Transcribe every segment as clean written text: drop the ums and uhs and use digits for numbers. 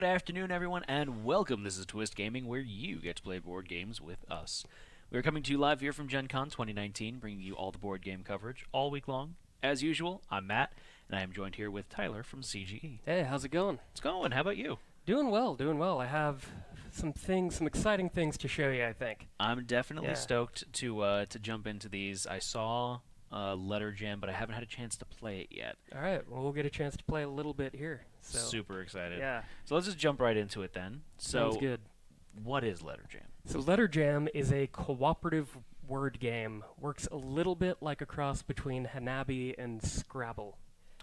Good afternoon, everyone, and welcome. This is Twist Gaming, where you get to play board games with us. We're coming to you live here from Gen Con 2019, bringing you all the board game coverage all week long. As usual, I'm Matt, and I am joined here with Tyler from CGE. Hey, how's it going? It's going. How about you? Doing well, doing well. I have some exciting things to show you, I think. I'm definitely Yeah. stoked to jump into these. I saw Letter Jam, but I haven't had a chance to play it yet. All right, well, we'll get a chance to play a little bit here. So, Super excited. yeah, So let's just jump right into it then. So, sounds good. what is Letter Jam? So Letter Jam is a cooperative word game. Works a little bit like a cross between Hanabi and Scrabble,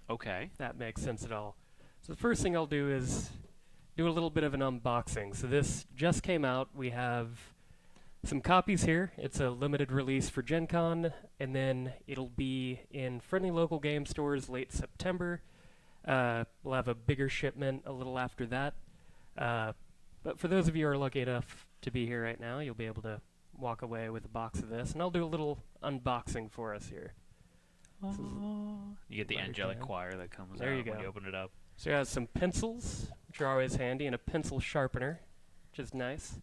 Okay. if that makes sense at all. So the first thing I'll do is do a little bit of an unboxing. So this just came out. We have some copies here. It's a limited release for Gen Con, and then it'll be in friendly local game stores late September. We'll have a bigger shipment a little after that. But for those of you who are lucky enough to be here right now, you'll be able to walk away with a box of this, and I'll do a little unboxing for us here. You get the Letter angelic Jam. choir that comes There out you when go. you open it up. So it has some pencils, which are always handy, and a pencil sharpener, which is nice.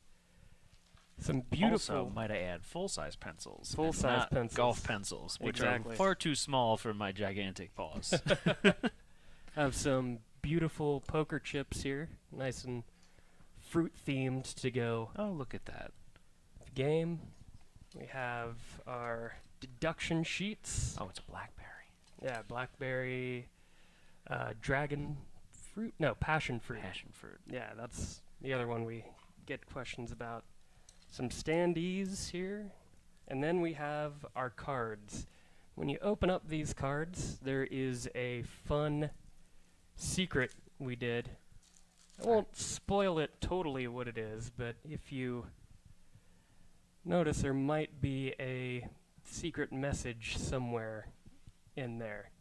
Some beautiful... Also, might I add, full-size pencils. and Full-size not pencils. golf pencils, which Exactly. are far too small for my gigantic paws. Have some beautiful poker chips here, nice and fruit themed to go Oh, look at that. with the game. We have our deduction sheets. Oh, it's a blackberry. Yeah, blackberry, dragon fruit. No, passion fruit. Passion fruit. Yeah, that's the other one we get questions about. Some standees here, and then we have our cards. When you open up these cards, there is a fun secret we did. I won't spoil it totally what it is, but if you notice, there might be a secret message somewhere in there.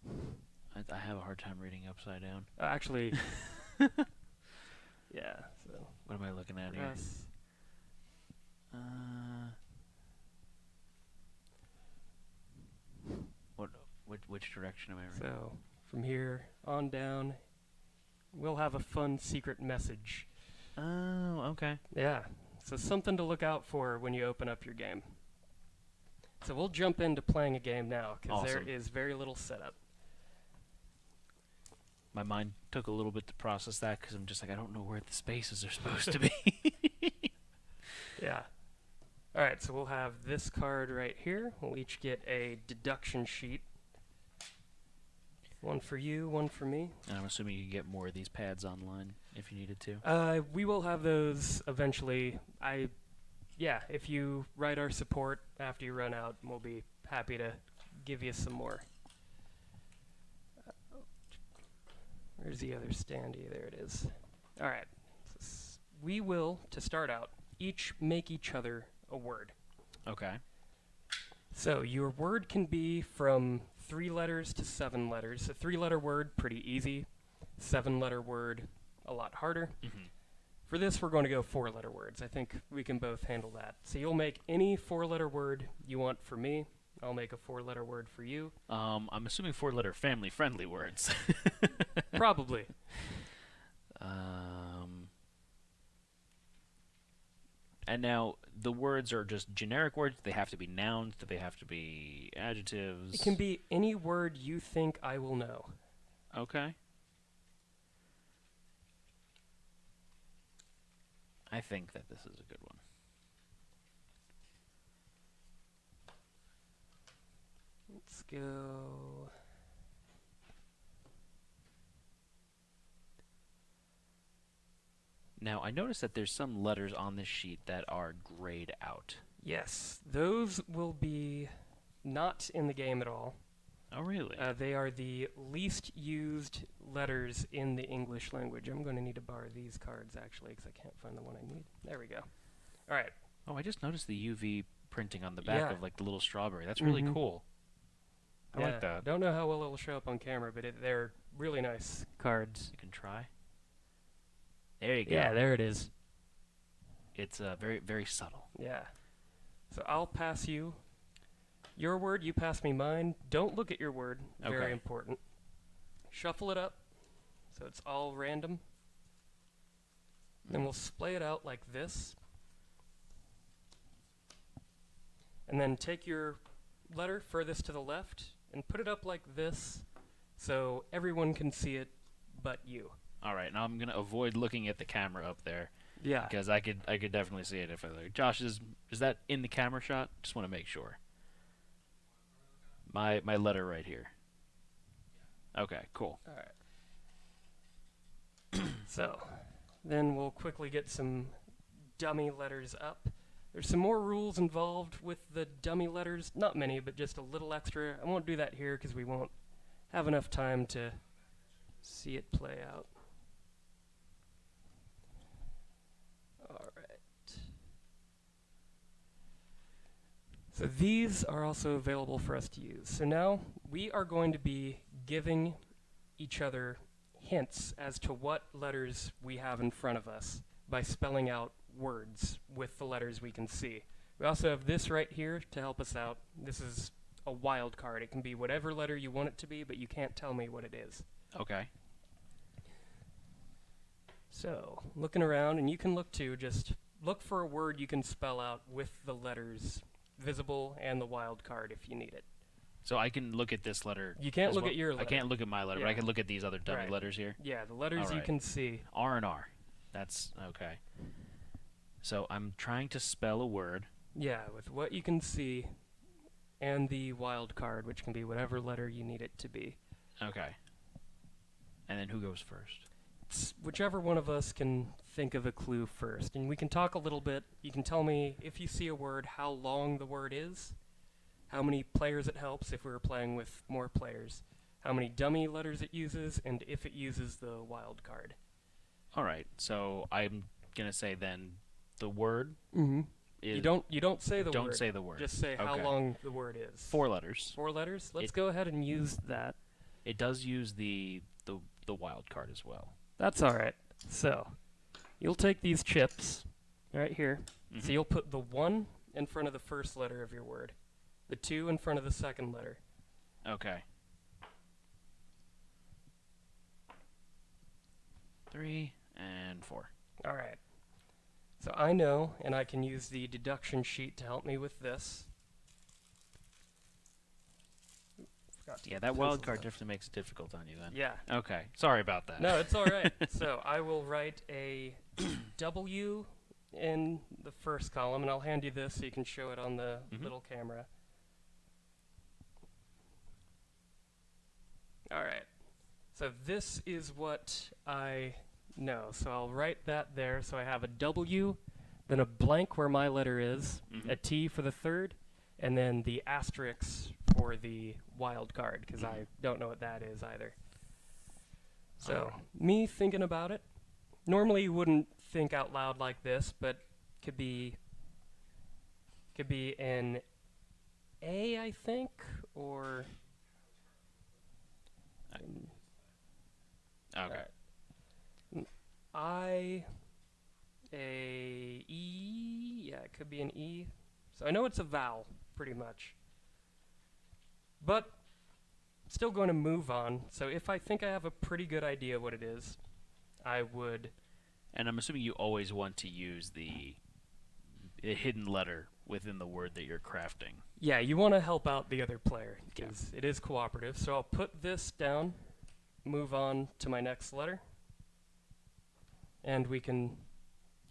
I have a hard time reading upside down. Actually, yeah. So What am I looking at for here? us, Which direction am I reading? so from here on down, we'll have a fun secret message. Oh, okay. Yeah. So something to look out for when you open up your game. So we'll jump into playing a game now because there Awesome. is very little setup. My mind took a little bit to process that because I'm just like, I don't know where the spaces are supposed to be. Yeah. All right, so we'll have this card right here. We'll each get a deduction sheet. One for you, one for me. And I'm assuming you can get more of these pads online if you needed to. We will have those eventually. Yeah, if you write our support after you run out, we'll be happy to give you some more. Where's the other standee? There it is. All right. We will, to start out, each make each other a word. Okay. So your word can be from 3 letters to 7 letters. A 3-letter word, pretty easy. 7-letter word, a lot harder. Mm-hmm. For this, we're going to go 4-letter words. I think we can both handle that. So you'll make any 4-letter word you want for me. I'll make a 4-letter word for you. I'm assuming 4-letter family-friendly words. Probably. And now the words are just generic words. Do they have to be nouns? Do they have to be adjectives? It can be any word you think I will know. Okay. I think that this is a good one. Let's go. Now, I noticed that there's some letters on this sheet that are grayed out. Yes, those will be not in the game at all. Oh, really? They are the least used letters in the English language. I'm going to need to borrow these cards, actually, because I can't find the one I need. There we go. All right. Oh, I just noticed the UV printing on the back Yeah. of like the little strawberry. That's really Mhm. cool. I like that. Don't know how well it'll show up on camera, but they're really nice cards. You can try. There you go. Yeah, there it is. It's very, very subtle. Yeah. So I'll pass you your word, you pass me mine. Don't look at your word. Very Okay. important. Shuffle it up so it's all random. Then we'll splay it out like this. And then take your letter furthest to the left and put it up like this so everyone can see it but you. All right, now I'm gonna avoid looking at the camera up there Yeah. because I could definitely see it if I look. Josh, is that in the camera shot? Just want to make sure. My letter right here. Okay, cool. All right. So, then we'll quickly get some dummy letters up. There's some more rules involved with the dummy letters. Not many, but just a little extra. I won't do that here because we won't have enough time to see it play out. All right. So these are also available for us to use. So now we are going to be giving each other hints as to what letters we have in front of us by spelling out words with the letters we can see. We also have this right here to help us out. This is a wild card. It can be whatever letter you want it to be, but you can't tell me what it is. Okay. So, looking around, and you can look too, just look for a word you can spell out with the letters visible and the wild card if you need it. So I can look at this letter. You can't as look well. at your letter. I can't look at my letter, but I Yeah. can look at these other dummy Right. letters here. Yeah, the letters you Alright. can see. R and R. That's okay. So I'm trying to spell a word. Yeah, with what you can see and the wild card, which can be whatever letter you need it to be. Okay. And then who goes first? It's whichever one of us can think of a clue first. And we can talk a little bit. You can tell me, if you see a word, how long the word is, how many players it helps if we were playing with more players, how many dummy letters it uses, and if it uses the wild card. All right. So I'm gonna say then the word Mm-hmm. is. You don't say the word. Don't say the word. Just say how Okay. long the word is. 4 letters. 4 letters? Let's It- go ahead and use that. It does use the wild card as well. That's all right. So, you'll take these chips right here. Mhm. So you'll put the 1 in front of the first letter of your word, the 2 in front of the second letter. Okay. 3 and 4. All right. So I know, and I can use the deduction sheet to help me with this. Forgot to Yeah, get that wild pencils card out. definitely makes it difficult on you then. Yeah. Okay. Sorry about that. No, it's all right. So I will write a W in the first column, and I'll hand you this so you can show it on the Mhm. little camera. All right. So this is what I know. So I'll write that there. So I have a W, then a blank where my letter is, Mhm. a T for the third, and then the asterisk for the wild card, because I don't know what that is either. So, me thinking about it, normally you wouldn't think out loud like this, but could be an A, I think, or Okay. I, A, E, yeah, it could be an E. So I know it's a vowel, pretty much. But, still going to move on. So if I think I have a pretty good idea what it is, I would... And I'm assuming you always want to use the hidden letter within the word that you're crafting. Yeah, you want to help out the other player, because it is cooperative. So I'll put this down, move on to my next letter, and we can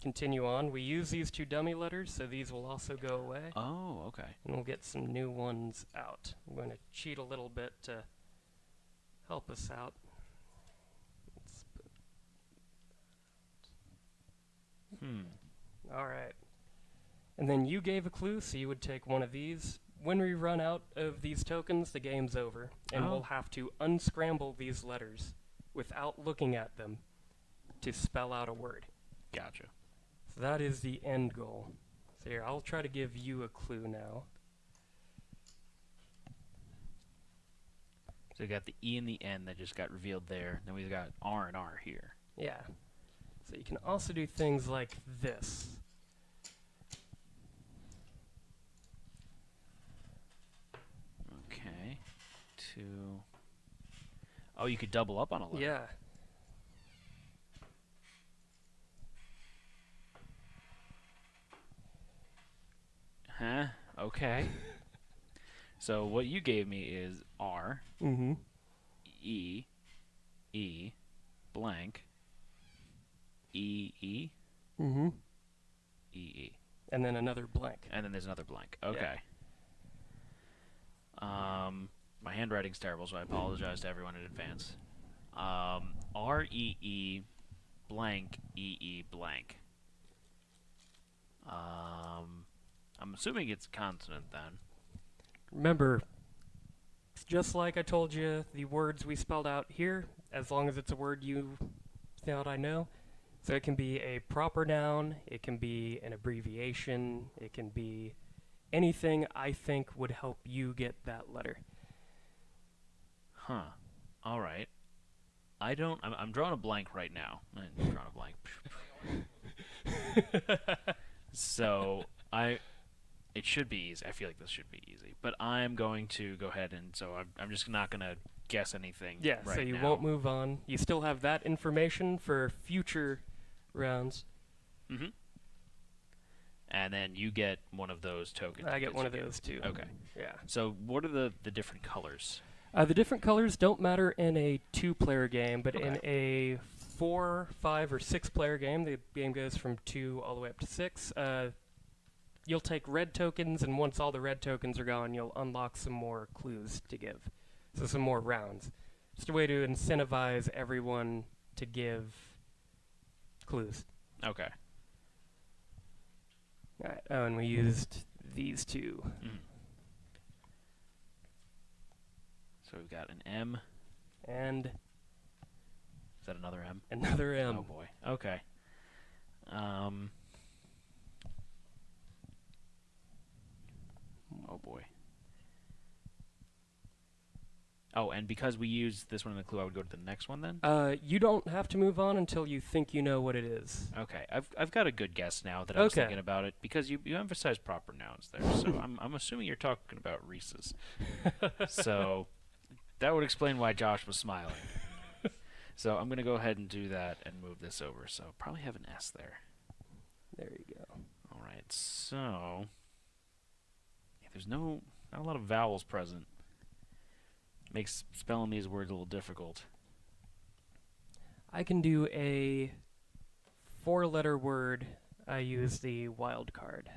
continue on. We use these 2 dummy letters, so these will also go away, Oh, okay. and we'll get some new ones out. I'm going to cheat a little bit to help us out. Let's put All right. And then you gave a clue, so you would take one of these. When we run out of these tokens, the game's over, and Oh. we'll have to unscramble these letters without looking at them to spell out a word. Gotcha. So that is the end goal. So here, I'll try to give you a clue now. So we got the E in the end that just got revealed there. Then we've got R and R here. Yeah. So you can also do things like this. Okay. 2. Oh, you could double up on a letter. Yeah. Huh? Okay. So what you gave me is R Mm-hmm. E E blank E E Mm-hmm. E E, And then another blank. and then there's another blank. Yeah. Okay. My handwriting's terrible, so I apologize to everyone in advance. R E E blank E E blank. I'm assuming it's consonant then. Remember, it's just like I told you, the words we spelled out here, as long as it's a word you thought I know. So it can be a proper noun, it can be an abbreviation, it can be anything I think would help you get that letter. Huh. All right. I don't. I'm drawing a blank right now. I'm drawing a blank. So I. It should be easy. I feel like this should be easy, but I'm going to go ahead and so I'm just not gonna guess anything. Yeah, right so you now. won't move on. You still have that information for future rounds. Mm-hmm. And then you get one of those tokens. I get because one you of those too. Okay. Yeah. So what are the different colors? The different colors don't matter in a two-player game, but in Okay. a 4, 5, or 6-player game, the game goes from 2 all the way up to 6. You'll take red tokens, and once all the red tokens are gone, you'll unlock some more clues to give. So some more rounds. Just a way to incentivize everyone to give clues. Okay. All right. Oh, and we used these two. Mm. So we've got an M. And Is that another M? another M. Oh boy. Okay. Oh boy. Oh, and because we used this one in the clue, I would go to the next one then. You don't have to move on until you think you know what it is. Okay, I've got a good guess now that I was Okay. thinking about it because you emphasized proper nouns there, so I'm assuming you're talking about Reese's. So that would explain why Josh was smiling. So I'm gonna go ahead and do that and move this over. So probably have an S there. There you go. All right, so yeah, there's not a lot of vowels present. Makes spelling these words a little difficult. I can do a 4-letter word. I use the wild card.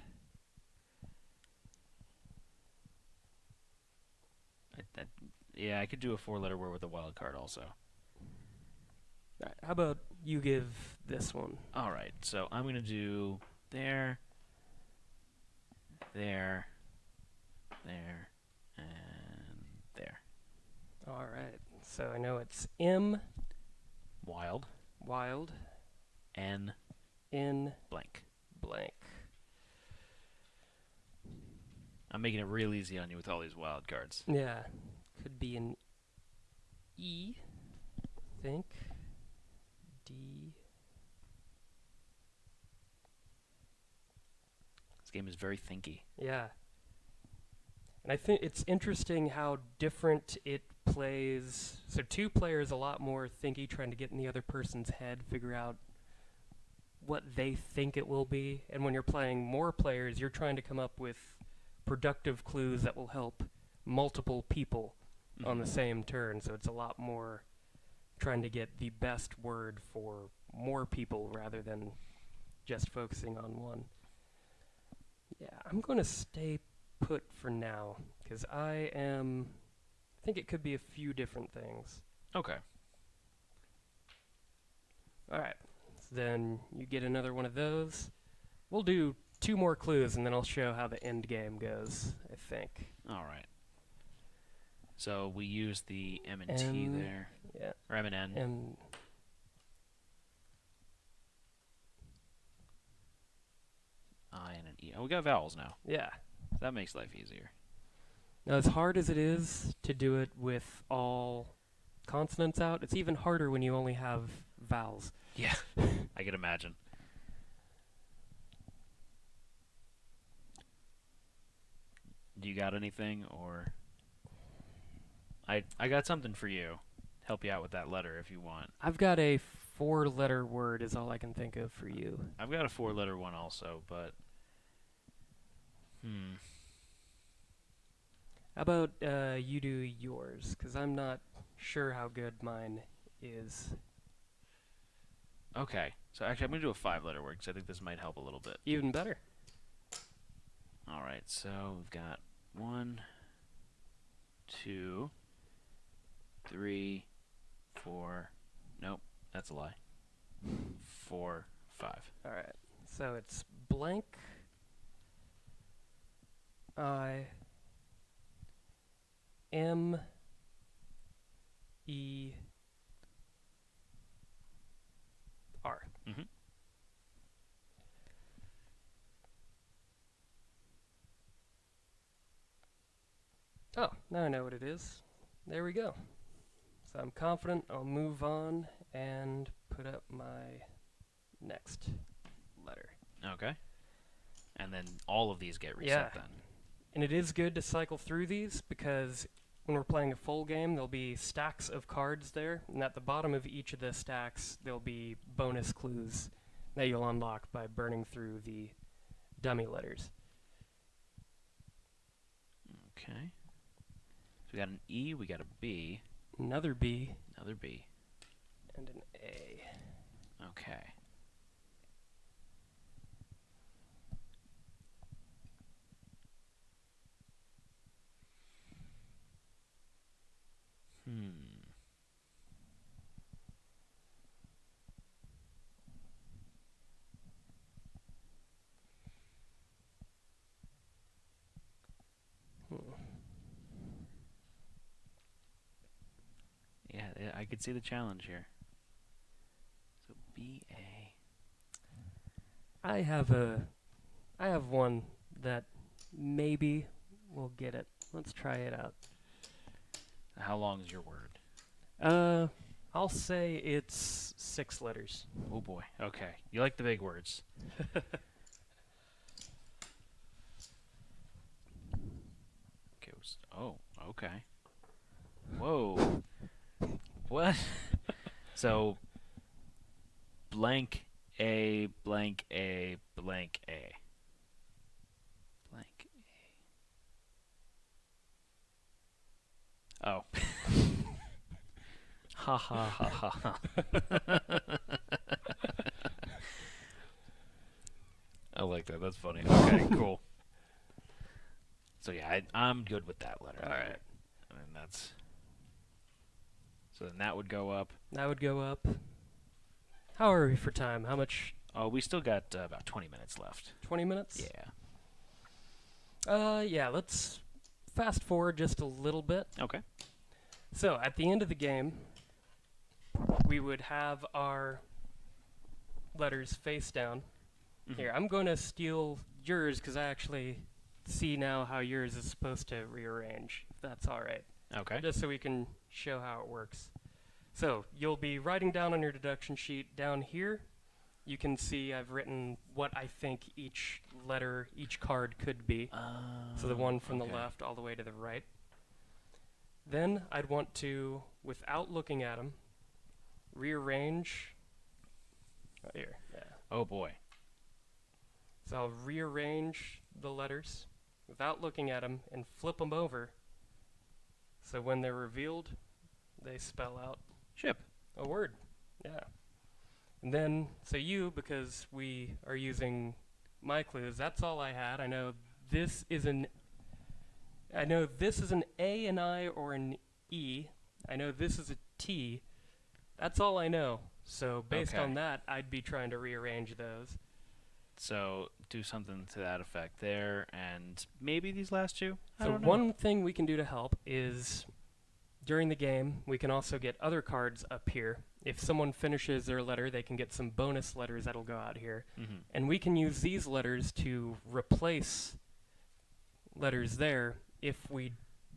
Yeah, I could do a 4-letter word with a wild card also. All right, how about you give this one? All right, so I'm gonna do there, there, there, and there. All right. So I know it's M, Wild, wild, N, in, blank. blank. I'm making it real easy on you with all these wild cards. Yeah. Could be an E, I think. D. This game is very thinky. Yeah. And I think it's interesting how different it plays. So 2 players a lot more thinky, trying to get in the other person's head, figure out what they think it will be. And when you're playing more players, you're trying to come up with productive clues that will help multiple people on the same turn. So it's a lot more trying to get the best word for more people rather than just focusing on one. Yeah, I'm going to stay put for now because I think it could be a few different things. Okay. All right, so then you get another one of those. We'll do 2 more clues and then I'll show how the end game goes, I think. All right. So we use the M and T M, there, Yeah, or M and N. and I and an E. Oh, we got vowels now. yeah. That makes life easier. Now, as hard as it is to do it with all consonants out, it's even harder when you only have vowels. Yeah, I can imagine. Do you got anything, or I got something for you. Help you out with that letter if you want. I've got a 4-letter word is all I can think of for you. I've got a 4-letter one also, but Hmm. How about you do yours? Because I'm not sure how good mine is. Okay. So actually, I'm gonna do a 5-letter word because I think this might help a little bit. Even better. All right. So we've got 1, 2, 3, 4. Nope, that's a lie. 4, 5. All right. So it's blank. I. M. E. R. Mm-hmm. Oh, now I know what it is. There we go. So I'm confident I'll move on and put up my next letter. Okay. And then all of these get reset Yeah. then. And it is good to cycle through these because when we're playing a full game, there'll be stacks of cards there, and at the bottom of each of the stacks, there'll be bonus clues that you'll unlock by burning through the dummy letters. Okay. So we got an E, we got a B, Another B another B. and an A. Okay. Hmm. Yeah, I could see the challenge here. So B A. I have one that maybe will get it. Let's try it out. How long is your word? I'll say it's 6 letters. Oh boy. Okay. You like the big words. Okay. Oh. Okay. Whoa. What? So blank A blank A blank A. Blank A. Oh. Ha ha ha ha ha. I like that. That's funny. Okay, cool. So yeah, I'm good with that letter. All right. I mean that's. So then that would go up. That would go up. How are we for time? How much? Oh, we still got about 20 minutes left. 20 minutes? Yeah. Yeah, let's fast forward just a little bit. Okay. So, at the end of the game, we would have our letters face down. Mhm. Here, I'm going to steal yours because I actually see now how yours is supposed to rearrange, if that's all right. Okay. Just so we can show how it works. So, you'll be writing down on your deduction sheet down here. You can see I've written what I think each letter, each card could be. So the one from okay. the left all the way to the right. Then I'd want to, without looking at them, rearrange. Oh, here, yeah. Oh boy. So I'll rearrange the letters without looking at them and flip them over. So when they're revealed, they spell out Ship. a word. Yeah. And then, so you, because we are using my clues, that's all I had. I know this is an A, an I, or an E. I know this is a T. That's all I know. So based Okay. on that, I'd be trying to rearrange those. So do something to that effect there, and maybe these last two. I So don't know. one thing we can do to help is during the game, we can also get other cards up here. If someone finishes their letter, they can get some bonus letters that'll go out here. Mhm. And we can use these letters to replace letters there if we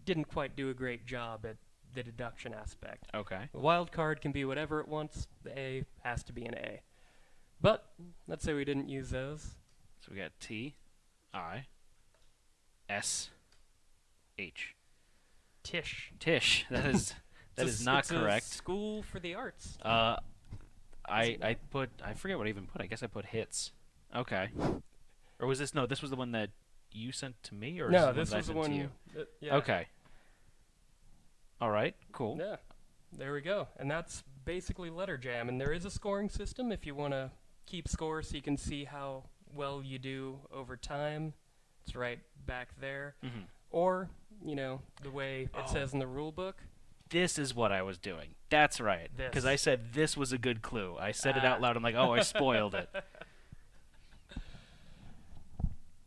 didn't quite do a great job at the deduction aspect. Okay. The wild card can be whatever it wants. The A has to be an A. But let's say we didn't use those. So we got T, I, S, H. Tish. Tish. That is It's not it's correct. A school for the arts. I forget what I even put. I guess I put hits. Okay. Or was this no? This was the one that you sent to me, or No, is this the was the one that I sent one. to you? Yeah. Okay. All right. Cool. Yeah. There we go. And that's basically Letter Jam. And there is a scoring system if you want to keep score so you can see how well you do over time. It's right back there. Mm-hmm. Or, the way it Oh. says in the rule book. This is what I was doing. That's right. Because I This. said this was a good clue. I said it out loud. I'm like, oh, I spoiled it.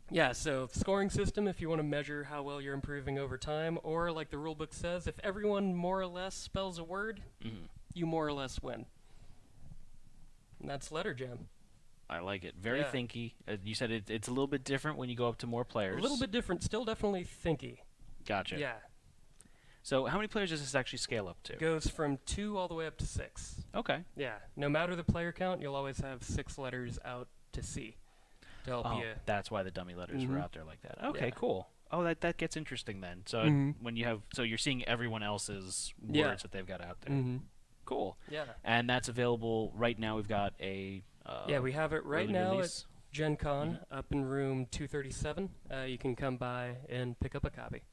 Yeah, so scoring system if you want to measure how well you're improving over time, or like the rulebook says, if everyone more or less spells a word, Mm-hmm. you more or less win. And that's Letter Jam. I like it. Very Yeah. thinky. You said it's a little bit different when you go up to more players. A little bit different, still definitely thinky. Gotcha. Yeah. So how many players does this actually scale up to? Goes from 2 all the way up to 6. Okay. Yeah. No matter the player count, you'll always have 6 letters out to C to help Oh, you. that's why the dummy letters were Mhm. out there like that. Okay, Yeah. cool. Oh, that gets interesting then. So Mhm. when you have, so you're seeing everyone else's words Yeah. that they've got out there. Mm-hmm. Cool. Yeah. And that's available right now. We've got a Yeah, we have it right early now release. at Gen Con up in room 237. You can come by and pick up a copy.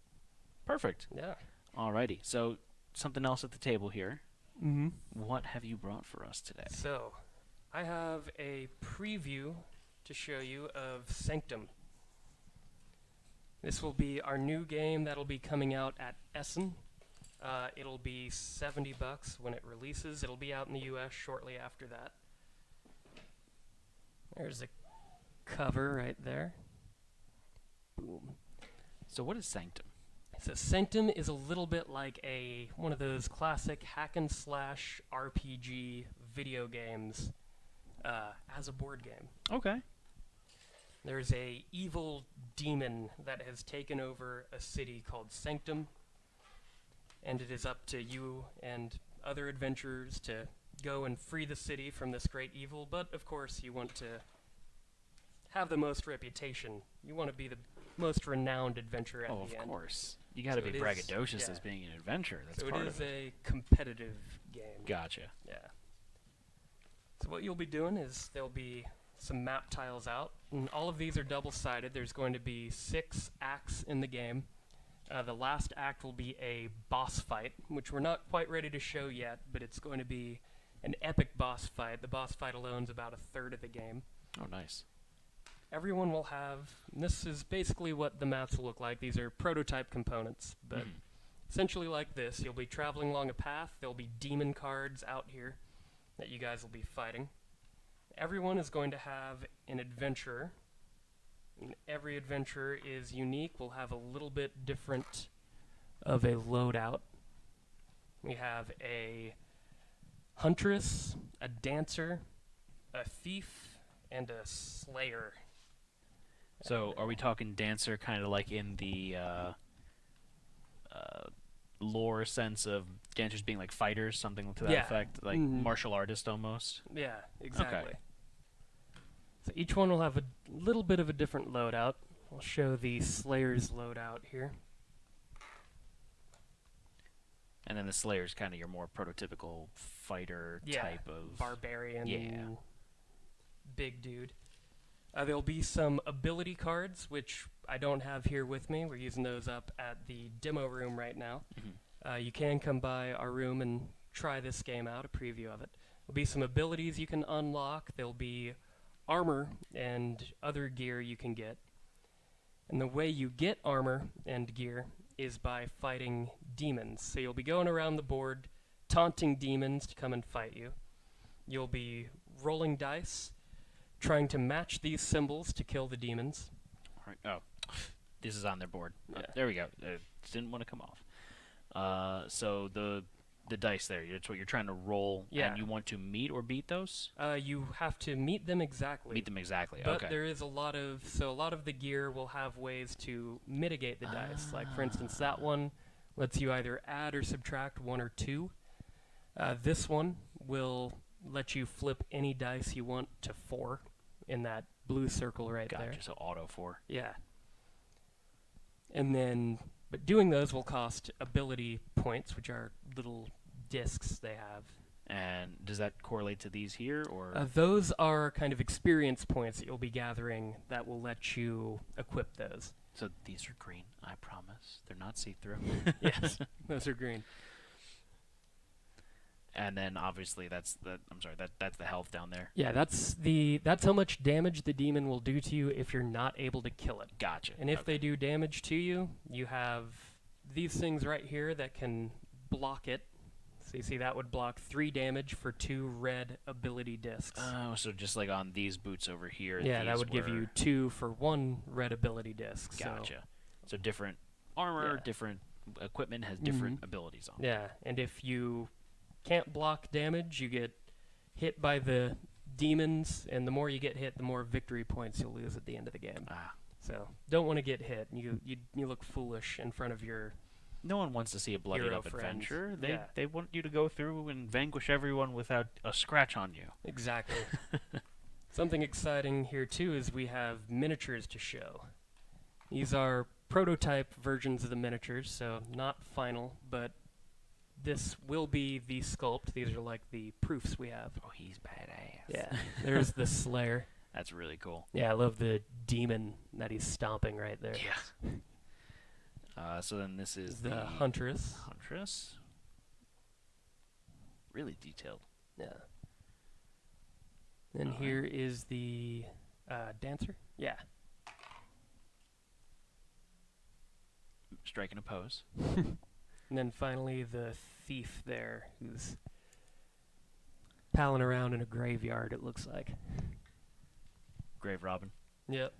Perfect. Yeah. Alrighty. So something else at the table here. Mm-hmm. What have you brought for us today? So, I have a preview to show you of Sanctum. This will be our new game that'll be coming out at Essen. It'll be $70 when it releases. It'll be out in the US shortly after that. There's a cover right there. Boom. So what is Sanctum? So Sanctum is a little bit like one of those classic hack and slash RPG video games as a board game. Okay. There's a evil demon that has taken over a city called Sanctum, and it is up to you and other adventurers to go and free the city from this great evil. But of course, you want to have the most reputation. You want to be the most renowned adventurer at Oh, the of end. course. You got to So be it is- braggadocious yeah. as being an adventurer. That's So part it is of it. a competitive game. Gotcha. Yeah. So what you'll be doing is there'll be some map tiles out, and all of these are double-sided. There's going to be 6 acts in the game. The last act will be a boss fight, which we're not quite ready to show yet, but it's going to be an epic boss fight. The boss fight alone's about a third of the game. Oh, nice. Everyone will have, and this is basically what the maps will look like. These are prototype components, but Mhm. essentially like this. You'll be traveling along a path. There'll be demon cards out here that you guys will be fighting. Everyone is going to have an adventurer. And every adventurer is unique. We'll have a little bit different of a loadout. We have a huntress, a dancer, a thief, and a slayer. So are we talking dancer kind of like in the lore sense of dancers being like fighters, something to that Yeah. effect? Like Mhm. martial artist almost? Yeah, exactly. So each one will have a little bit of a different loadout. I'll show the Slayer's loadout here. And then the Slayer's kind of your more prototypical fighter Yeah, type of... Barbarian, Yeah. big dude. There'll be some ability cards, which I don't have here with me. We're using those up at the demo room right now. Mhm. You can come by our room and try this game out, a preview of it. There'll be some abilities you can unlock. There'll be armor and other gear you can get. And the way you get armor and gear is by fighting demons. So you'll be going around the board taunting demons to come and fight you. You'll be rolling dice, trying to match these symbols to kill the demons. All right. Oh, this is on their board. Yeah. There we go. Didn't want to come off. So the dice there, that's what you're trying to roll, Yeah. and you want to meet or beat those? You have to meet them exactly. Meet them exactly. But okay. there is a lot of the gear will have ways to mitigate the dice. Like for instance, that one lets you either add or subtract 1 or 2. This one will let you flip any dice you want to 4 in that blue circle right Gotcha. there. So auto 4. Yeah. And then, but doing those will cost ability points, which are little discs they have. And does that correlate to these here, or? Those are kind of experience points that you'll be gathering that will let you equip those. So these are green, I promise. They're not see-through. Yes, those are green. And then obviously that's the health down there. Yeah, that's how much damage the demon will do to you if you're not able to kill it. Gotcha. And if Okay. they do damage to you, you have these things right here that can block it. So you see that would block 3 damage for 2 red ability discs. Oh, so just like on these boots over here. Yeah, that these would give you 2 for 1 red ability disc. Gotcha. So different armor, Yeah. different equipment has different abilities on it. Yeah, and if you can't block damage, you get hit by the demons, and the more you get hit, the more victory points you'll lose at the end of the game. Ah. So don't want to get hit. You look foolish in front of your No one wants to see a bloodied hero up friends. adventure. Yeah. They want you to go through and vanquish everyone without a scratch on you. Exactly. Something exciting here too is we have miniatures to show. These are prototype versions of the miniatures, so not final, but this will be the sculpt. These are like the proofs we have. Oh, he's badass. Yeah. There's the Slayer. That's really cool. Yeah, I love the demon that he's stomping right there. Yeah. So then this is The Huntress. Huntress. Really detailed. Yeah. Then Alright. here is the Dancer. Yeah. Striking a pose. And then finally the Thief there, who's palling around in a graveyard, it looks like. Grave Robin. Yep.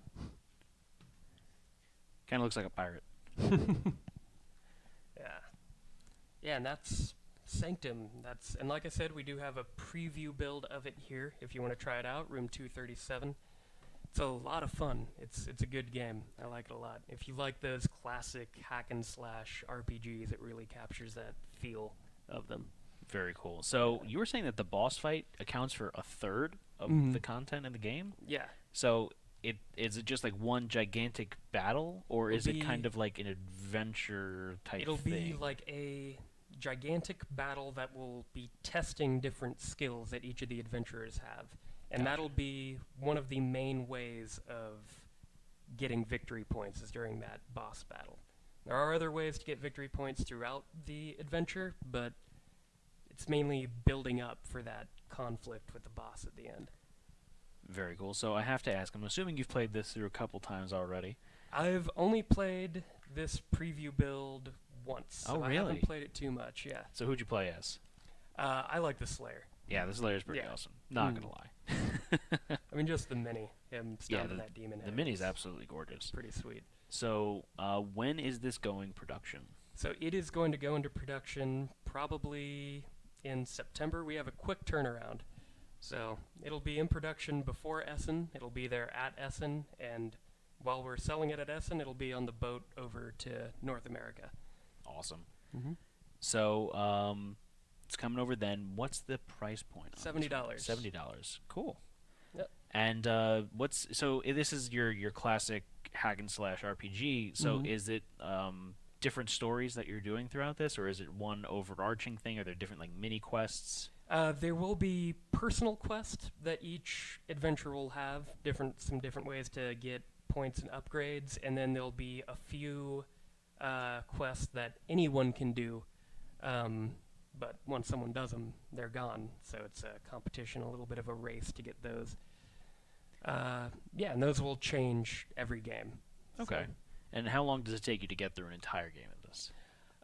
Kind of looks like a pirate. Yeah. Yeah, and that's Sanctum. And like I said, we do have a preview build of it here if you want to try it out, room 237. It's a lot of fun. It's a good game. I like it a lot. If you like those classic hack and slash RPGs, it really captures that feel of them. Very cool. So you were saying that the boss fight accounts for a third of the content in the game? Yeah. So is it just like one gigantic battle, or is It'll it kind be- of like an adventure type It'll thing? be like a gigantic battle that will be testing different skills that each of the adventurers have. And Gotcha. that'll be one of the main ways of getting victory points is during that boss battle. There are other ways to get victory points throughout the adventure, but it's mainly building up for that conflict with the boss at the end. Very cool. So I have to ask, I'm assuming you've played this through a couple times already. I've only played this preview build once. Oh, so I really? haven't played it too much, yeah. So who'd you play as? I like the Slayer. Yeah, this layer's pretty Yeah. awesome. Not Mm. gonna lie. I mean, just the mini, him stomping the- that demon The head. mini's is absolutely gorgeous. pretty sweet. So when is this going production? So it is going to go into production probably in September. We have a quick turnaround. So it'll be in production before Essen. It'll be there at Essen, and while we're selling it at Essen, it'll be on the boat over to North America. Awesome. Mm-hmm. So it's coming over then. What's the price point? on this one? $70. $70. Cool. Yep. And this is your classic hack and slash RPG. So Mhm. is it different stories that you're doing throughout this, or is it one overarching thing? Are there different like mini quests? There will be personal quests that each adventure will have, some different ways to get points and upgrades, and then there'll be a few quests that anyone can do, but once someone does them, they're gone. So it's a competition, a little bit of a race to get those. Yeah, and those will change every game. Okay. And how long does it take you to get through an entire game of this?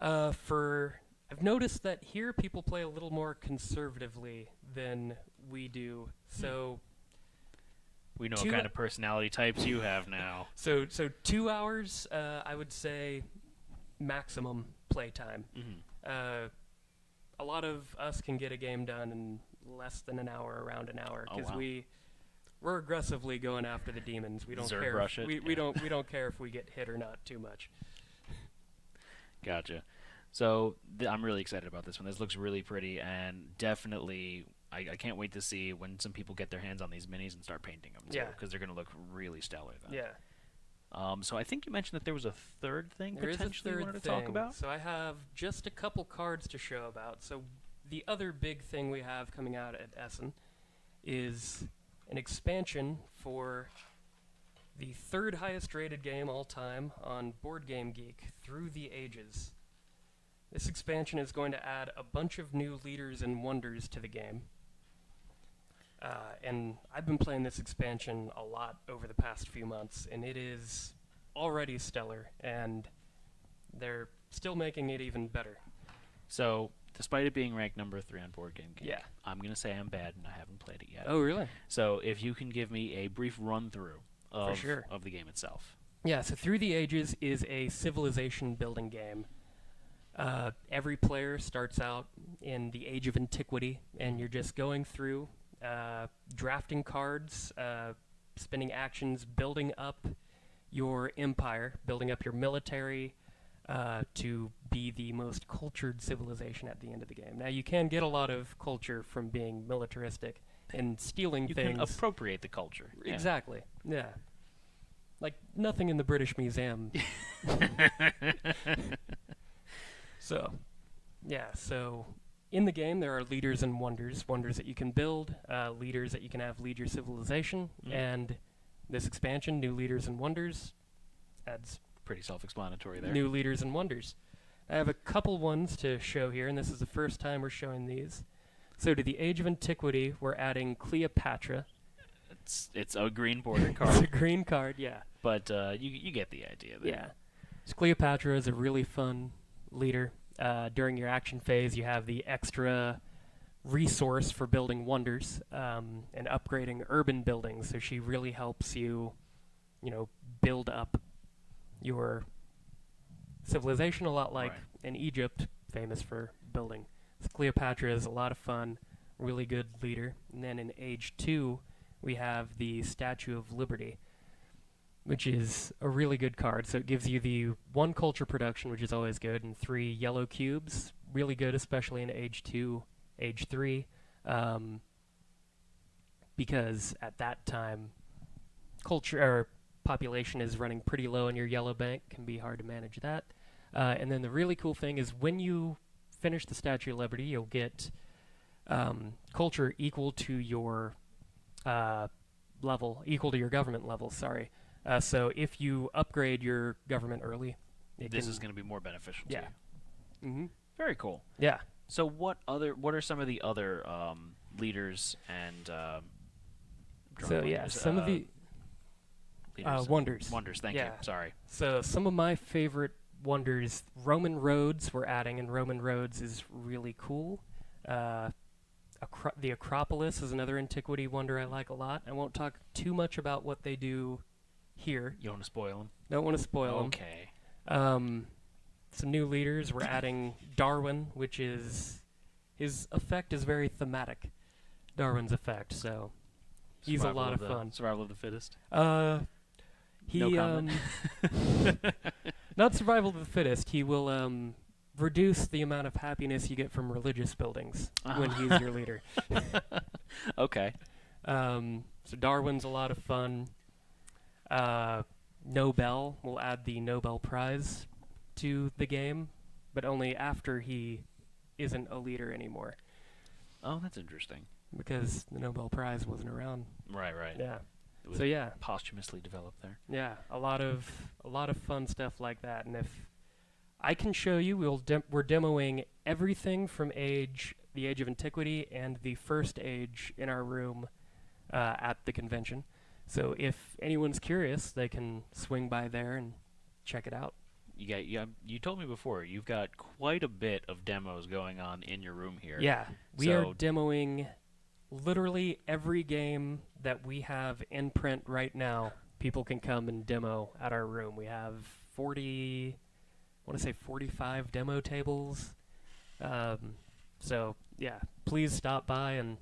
I've noticed that here people play a little more conservatively than we do. So We know Two- what kind of personality types you have now. So 2 hours, I would say, maximum playtime. Mm-hmm. A lot of us can get a game done in less than an hour, around an hour, Oh, because wow. we're aggressively going after the demons. We don't Zerg care. rush it, We yeah. don't care if we get hit or not too much. Gotcha. So I'm really excited about this one. This looks really pretty, and definitely I can't wait to see when some people get their hands on these minis and start painting them too, Yeah. because they're going to look really stellar then. Yeah. So I think you mentioned that there was a third thing There is a potentially you third wanted to thing. talk about. So I have just a couple cards to show about. So the other big thing we have coming out at Essen is an expansion for the third highest rated game all time on Board Game Geek, Through the Ages. This expansion is going to add a bunch of new leaders and wonders to the game. And I've been playing this expansion a lot over the past few months, and it is already stellar, and they're still making it even better. So, despite it being ranked number 3 on Board Game Geek, Yeah. I'm going to say I'm bad and I haven't played it yet. Oh, really? So, if you can give me a brief run-through of, sure. of the game itself. Yeah, so Through the Ages is a civilization building game. Every player starts out in the Age of Antiquity, and you're just going through, drafting cards, spending actions, building up your empire, building up your military, to be the most cultured civilization at the end of the game. Now, you can get a lot of culture from being militaristic and stealing You things. can appropriate the culture. Yeah. Exactly, yeah. Like, nothing in the British Museum. So in the game there are leaders and wonders that you can build, leaders that you can have lead your civilization, and this expansion, New Leaders and Wonders, adds Pretty self-explanatory there. new leaders and wonders. I have a couple ones to show here, and this is the first time we're showing these. So to the Age of Antiquity, we're adding Cleopatra. It's a green border It's card, a green card, yeah. but you get the idea there. Yeah. So Cleopatra is a really fun leader. During your action phase, you have the extra resource for building wonders and upgrading urban buildings. So she really helps you, build up your civilization a lot like Right. in Egypt, famous for building. So Cleopatra is a lot of fun, really good leader. And then in Age 2, we have the Statue of Liberty, which is a really good card. So it gives you the 1 culture production, which is always good, and 3 yellow cubes. Really good, especially in Age 2, Age 3, because at that time, culture or population is running pretty low in your yellow bank. Can be hard to manage that. And then the really cool thing is when you finish the Statue of Liberty, you'll get culture equal to your equal to your government level, sorry. So if you upgrade your government early, This is going to be more beneficial to you. Mm-hmm. Very cool. Yeah. So what are some of the other leaders and Some of the wonders. Wonders, thank you. Sorry. So some of my favorite wonders, Roman roads we're adding, and Roman roads is really cool. The Acropolis is another antiquity wonder I like a lot. I won't talk too much about what they do here. You don't want to spoil them? Don't want to spoil them. Okay. Some new leaders. We're adding Darwin, which is his effect is very thematic. Darwin's effect, so he's a lot of fun. Survival of the fittest. He No comment. not survival of the fittest. He will reduce the amount of happiness you get from religious buildings when he's your leader. Okay. So Darwin's a lot of fun. Nobel will add the Nobel Prize to the game, but only after he isn't a leader anymore, Oh, that's interesting. because the Nobel Prize wasn't around. Right. Yeah. It was So yeah, posthumously developed there. yeah, a lot of fun stuff like that. And if I can show you, we're demoing everything from the Age of Antiquity and the First Age in our room at the convention. So if anyone's curious, they can swing by there and check it out. You told me before you've got quite a bit of demos going on in your room here. Yeah, we are demoing literally every game that we have in print right now. People can come and demo at our room. We have 45 demo tables. So yeah, please stop by and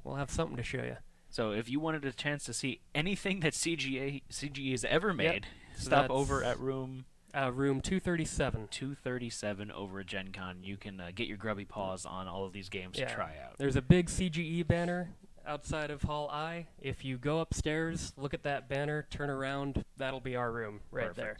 we'll have something to show you. So if you wanted a chance to see anything that CGE has ever made, So stop that's over at room 237. 237 over at Gen Con. You can get your grubby paws on all of these games Yeah. to try out. There's a big CGE banner outside of Hall I. If you go upstairs, look at that banner, turn around, that'll be our room right Perfect. there.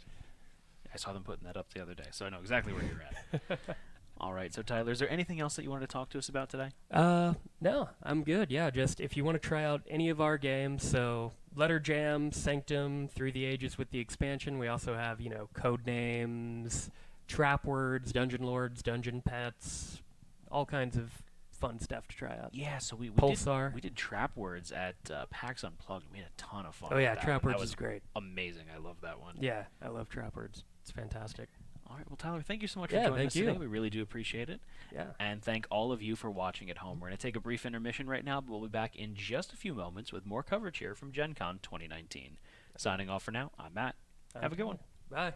I saw them putting that up the other day, so I know exactly where you're at. All right. So Tyler, is there anything else that you wanted to talk to us about today? No, I'm good. Yeah, just if you want to try out any of our games, so Letter Jam, Sanctum, Through the Ages with the expansion. We also have, code names, trap words, dungeon lords, dungeon pets, all kinds of fun stuff to try out. Yeah. So we Pulsar. we did trap words at PAX Unplugged. We had a ton of fun. Oh with yeah, that trap one. words That is was great. amazing. I love that one. Yeah, I love trap words. It's fantastic. All right. Well, Tyler, thank you so much for Yeah, joining thank us today. you. We really do appreciate it. Yeah. And thank all of you for watching at home. We're going to take a brief intermission right now, but we'll be back in just a few moments with more coverage here from Gen Con 2019. Signing off for now, I'm Matt. Have a good one. Bye.